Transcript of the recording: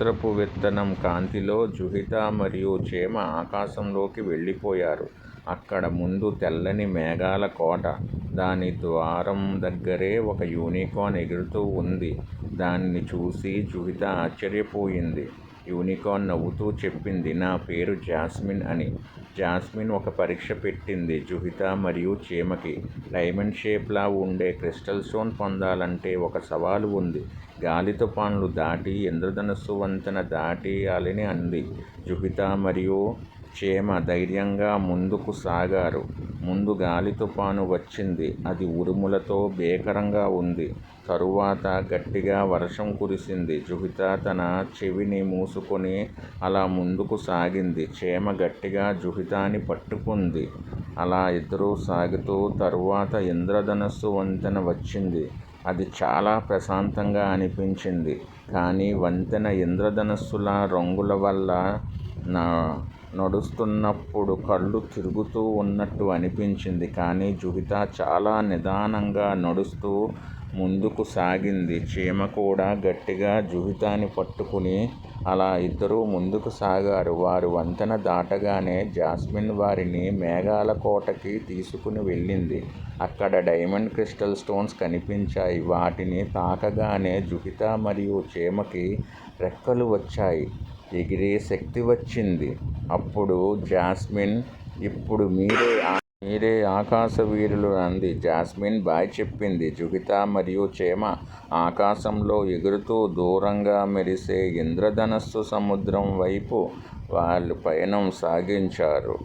నక్షత్రపు విత్తనం కాంతిలో జుహిత మరియు చేమ ఆకాశంలోకి వెళ్ళిపోయారు. అక్కడ ముందు తెల్లని మేఘాల కోట. దాని ద్వారం దగ్గరే ఒక యూనికార్న్ ఎగురుతూ ఉంది. దానిని చూసి జుహిత ఆశ్చర్యపోయింది. యూనికార్న్ నవ్వుతూ చెప్పింది, నా పేరు జాస్మిన్ అని. జాస్మిన్ ఒక పరీక్ష పెట్టింది జుహిత మరియు చీమకి. డైమండ్ షేప్లా ఉండే క్రిస్టల్ స్టోన్ పొందాలంటే ఒక సవాలు ఉంది. గాలి తుఫాన్లు దాటి ఇంద్రధనుస్సు వంతెన దాటియాలని అంది. జుహిత మరియు చీమ ధైర్యంగా ముందుకు సాగారు. ముందు గాలి తుఫాను వచ్చింది. అది ఉరుములతో భీకరంగా ఉంది. తరువాత గట్టిగా వర్షం కురిసింది. జుహిత తన చెవిని మూసుకొని అలా ముందుకు సాగింది. చీమ గట్టిగా జుహితాని పట్టుకుంది. అలా ఇద్దరూ సాగుతూ తరువాత ఇంద్రధనుస్సు వంతెన వచ్చింది. అది చాలా ప్రశాంతంగా అనిపించింది. కానీ వంతెన ఇంద్రధనుస్సుల రంగుల వల్ల నడుస్తున్నప్పుడు కళ్ళు తిరుగుతూ ఉన్నట్టు అనిపించింది. కానీ జుహిత చాలా నిదానంగా నడుస్తూ ముందుకు సాగింది. చీమ కూడా గట్టిగా జుహితాని పట్టుకుని అలా ఇద్దరూ ముందుకు సాగారు. వారు వంతెన దాటగానే జాస్మిన్ వారిని మేఘాల కోటకి తీసుకుని వెళ్ళింది. అక్కడ డైమండ్ క్రిస్టల్ స్టోన్స్ కనిపించాయి. వాటిని తాకగానే జుహిత మరియు చీమకి రెక్కలు వచ్చాయి. ఎగిరే శక్తి వచ్చింది. అప్పుడు జాస్మిన్, ఇప్పుడు మీరే ఆకాశ వీరులు అంది. జాస్మిన్ బాయ్ చెప్పింది. జుహిత మరియు చీమ ఆకాశంలో ఎగురుతూ దూరంగా మెరిసే ఇంద్రధనస్సు సముద్రం వైపు వాళ్ళు పయనం సాగించారు.